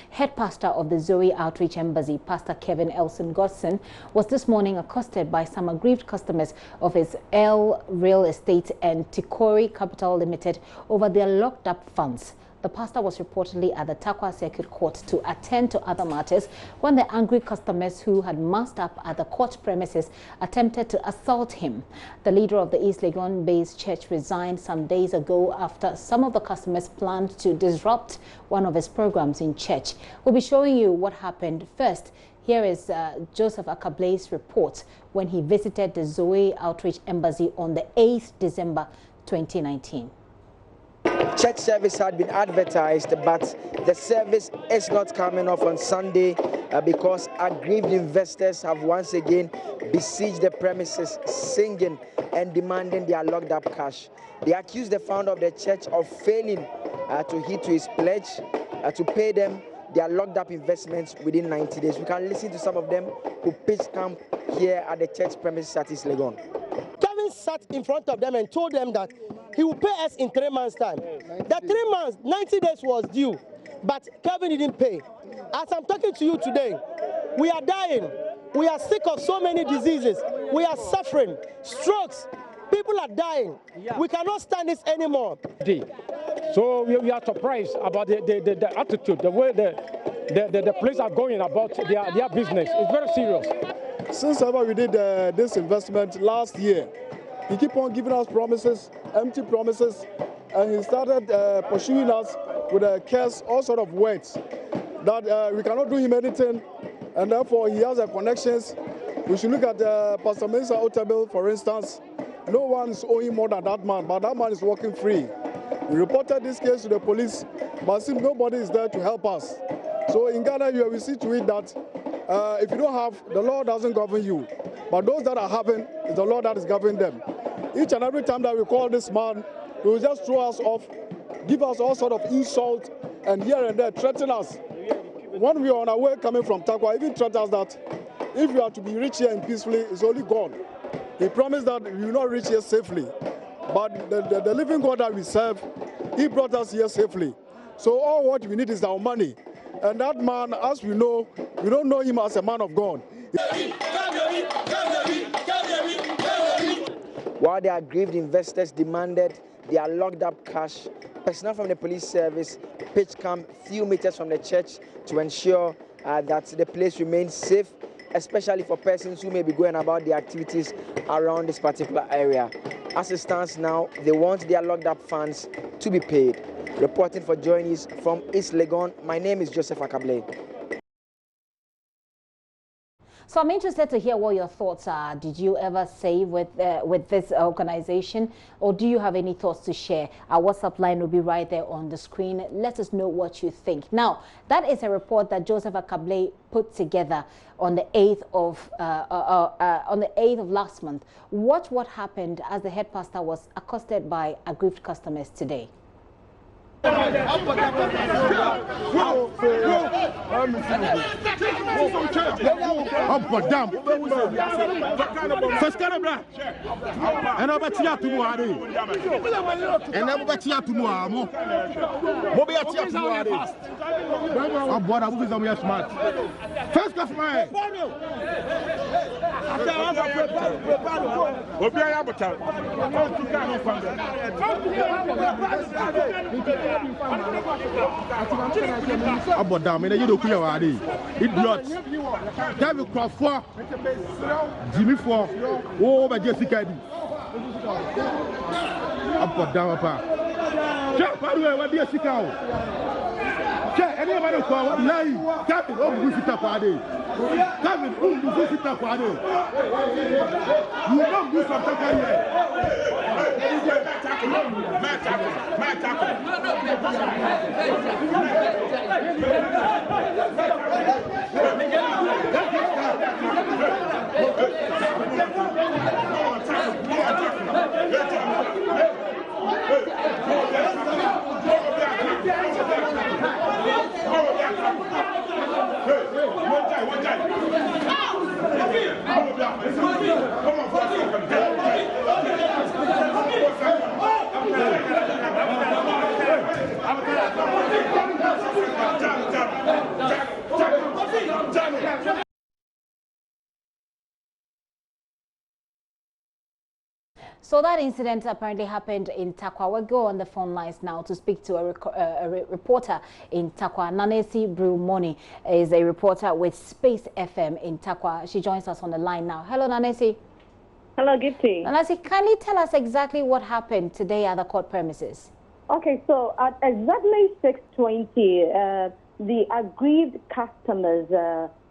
head pastor of the Zoe Outreach Embassy, Pastor Kevin Elson Godson, was this morning accosted by some aggrieved customers of his L Real Estate and Tikori Capital Limited over their locked up funds. The pastor was reportedly at the Tarkwa Circuit Court to attend to other matters when the angry customers who had massed up at the court premises attempted to assault him. The leader of the East Legon-based church resigned some days ago after some of the customers planned to disrupt one of his programs in church. We'll be showing you what happened first. Here is Joseph Akable's report when he visited the Zoe Outreach Embassy on the 8th December 2019. Church service had been advertised, but the service is not coming off on Sunday because aggrieved investors have once again besieged the premises, singing and demanding their locked up cash. They accused the founder of the church of failing to heed to his pledge to pay them their locked up investments within 90 days. We can listen to some of them who pitched camp here at the church premises at East Legon. Kevin sat in front of them and told them that he will pay us in 3 months' time. The 3 months, 90 days was due, but Kevin didn't pay. As I'm talking to you today, we are dying. We are sick of so many diseases. We are suffering. Strokes. People are dying. We cannot stand this anymore. So we are surprised about the attitude, the way the police are going about their business. It's very serious. Since ever we did this investment last year, he keep on giving us promises, empty promises, and he started pursuing us with a curse, all sort of words, that we cannot do him anything, and therefore he has connections. We should look at Pastor Mensa Otabil, for instance. No one is owing more than that man, but that man is working free. We reported this case to the police, but since nobody is there to help us. So in Ghana, here we see to it that if you don't have, the law doesn't govern you. But those that are having, it's the law that is governing them. Each and every time that we call this man, he will just throw us off, give us all sort of insult, and here and there threaten us. When we are on our way coming from Tarkwa, even threaten us that if we are to be reached here and peacefully, it's only God. He promised that we will not reach here safely. But the living God that we serve, he brought us here safely. So all what we need is our money. And that man, as we know, we don't know him as a man of God. While the aggrieved investors demanded their locked up cash, personnel from the police service pitched camp few meters from the church to ensure that the place remains safe, especially for persons who may be going about their activities around this particular area. As it stands now, they want their locked up funds to be paid. Reporting for JoyNews from East Legon, my name is Joseph Akable. So I'm interested to hear what your thoughts are. Did you ever save with this organization, or do you have any thoughts to share? Our WhatsApp line will be right there on the screen. Let us know what you think. Now, that is a report that Joseph Akable put together on the 8th of last month. Watch what happened as the head pastor was accosted by aggrieved customers today. Up or down. First Canada. And over Tia to Muari. And over Tia to Muamo. Mobia Tia to Muari. I'm born up with them, smart. First customer. About damn, you don't clear already. It blots. David Crawford, Jimmy Ford, oh, my Jessica. About damn, Papa. Check, by the way, what do you see now? Check, anybody call lie. David, oh, we sit up already. David, oh, we sit up already. You don't do something here. So that incident apparently happened in Takwa. We'll go on the phone lines now to speak to a reporter in Takwa. Nanesi Brumoni is a reporter with Space FM in Takwa. She joins us on the line now. Hello, Nanesi. Hello, Gifty. Nanesi, can you tell us exactly what happened today at the court premises? Okay, so at exactly 6:20, the aggrieved customers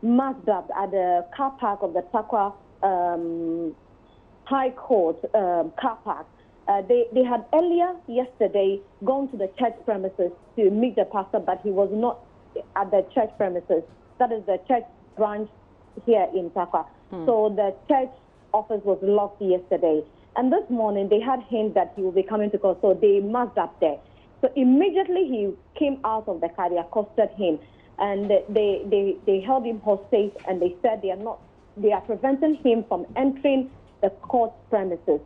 massed up at the car park of the Takwa High Court car park. They had earlier yesterday gone to the church premises to meet the pastor, but he was not at the church premises. That is the church branch here in Takwa. So the church office was locked yesterday. And this morning they had hints that he will be coming to court, so they massed up there. So immediately he came out of the car, they accosted him, and they held him hostage, and they said they are preventing him from entering the court premises.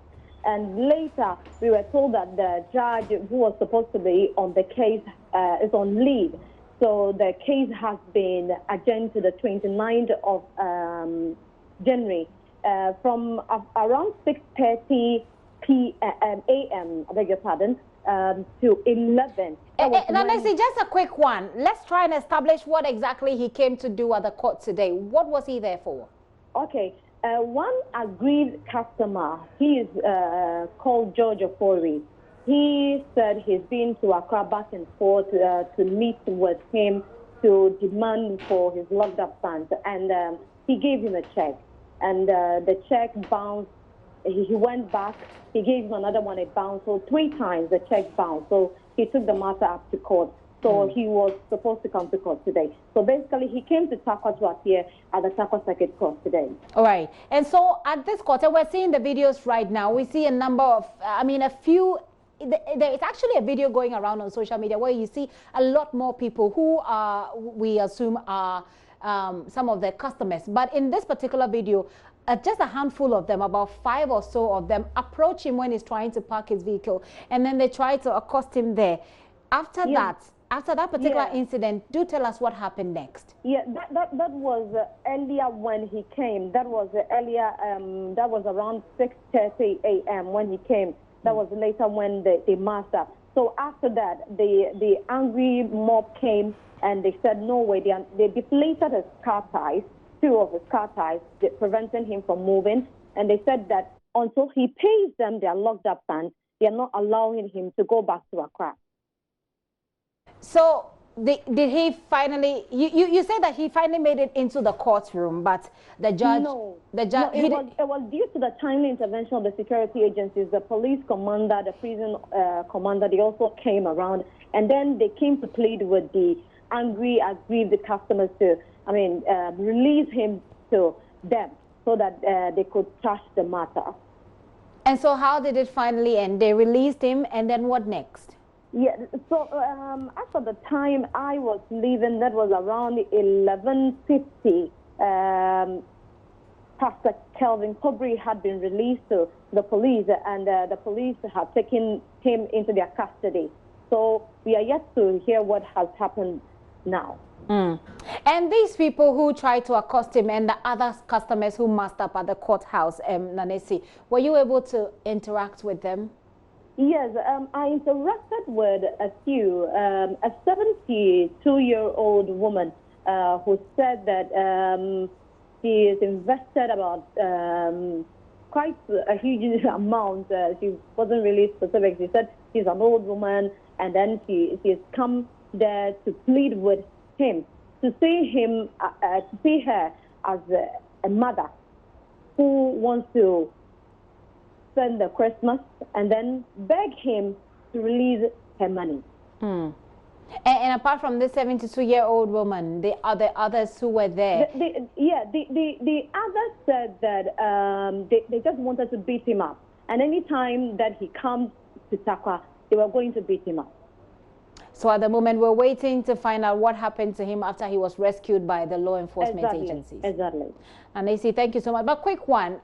And later we were told that the judge who was supposed to be on the case is on leave. So the case has been adjourned to the 29th of January from around 6:30 a.m. I beg your pardon, to 11. Nanesi, just a quick one. Let's try and establish what exactly he came to do at the court today. What was he there for? Okay. One aggrieved customer, he is called George Ofori. He said he's been to Accra back and forth to meet with him to demand for his locked up funds, and he gave him a check, and the check bounced. He went back, he gave him another one, it bounced, so 3 times the check bounced. So he took the matter up to court. So he was supposed to come to court today. So basically, he came to Takwa to appear at the Takwa Circuit Court today. All right. And so at this court, we're seeing the videos right now. We see a number of, a few. There is actually a video going around on social media where you see a lot more people who are, we assume, are some of the customers. But in this particular video, just a handful of them, about 5 or so of them, approach him when he's trying to park his vehicle. And then they try to accost him there. After that particular incident, do tell us what happened next. Yeah, that was earlier when he came. That was earlier, that was around 6:30 a.m. when he came. That was later when they massed up. So after that, the angry mob came and they said, no way, they deflated his car tires, 2 of his car tires, preventing him from moving. And they said that until he pays them their locked up funds, they are not allowing him to go back to Accra. So did he finally, you say that he finally made it into the courtroom, but the judge... No, it was due to the timely intervention of the security agencies, the police commander, the prison commander, they also came around, and then they came to plead with the aggrieved customers to, release him to them so that they could trash the matter. And so how did it finally end? They released him, and then what next? Yeah, so after the time I was leaving, that was around 11:50, Pastor Kelvin Kobri had been released to the police, and the police have taken him into their custody. So we are yet to hear what has happened now. And these people who tried to accost him and the other customers who massed up at the courthouse, Nanesi, were you able to interact with them? Yes, I interacted with a few. A 72-year-old woman who said that she is invested about quite a huge amount. She wasn't really specific. She said she's an old woman, and then she has come there to plead with him, to see her as a mother who wants to spend the Christmas and then beg him to release her money. And apart from this 72-year-old woman, are there others who were there? The others said that they just wanted to beat him up. And any time that he comes to Takwa, they were going to beat him up. So at the moment, we're waiting to find out what happened to him after he was rescued by the law enforcement agencies. Exactly. And they say, thank you so much. But quick one,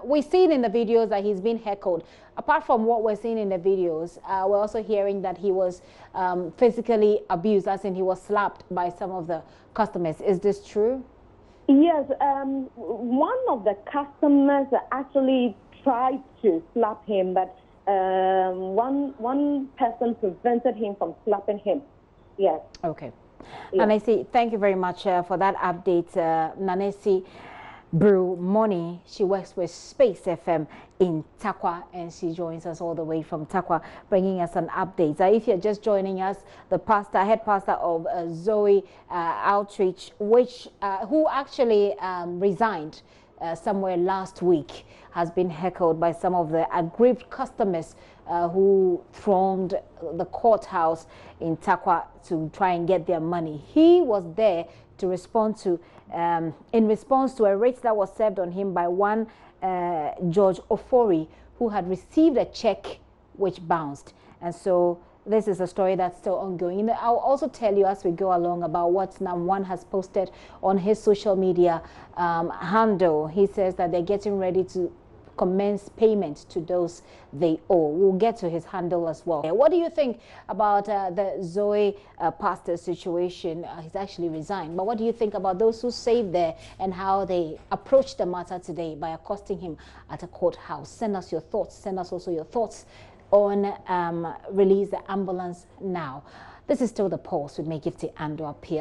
we've seen in the videos that he's been heckled. Apart from what we're seeing in the videos, we're also hearing that he was physically abused, as in he was slapped by some of the customers. Is this true? Yes, one of the customers actually tried to slap him, but one person prevented him from slapping him. Yes. Okay. Yeah. And I say thank you very much for that update, Nanesi Brew Money. She works with Space FM in Takwa, and she joins us all the way from Takwa, bringing us an update. If you're just joining us, the head pastor of Zoe Outreach, who actually resigned somewhere last week, has been heckled by some of the aggrieved customers who thronged the courthouse in Takwa to try and get their money. He was there to respond to, in response to a writ that was served on him by one George Ofori, who had received a check which bounced. And so this is a story that's still ongoing. I'll also tell you as we go along about what Nam1 has posted on his social media handle. He says that they're getting ready to commence payment to those they owe. We'll get to his handle as well. What do you think about the Zoe pastor situation? He's actually resigned, but what do you think about those who saved there and how they approached the matter today by accosting him at a courthouse? Send us your thoughts. Send us also your thoughts on Release the Ambulance Now. This is still The Pulse with me, Gifty Ando up here.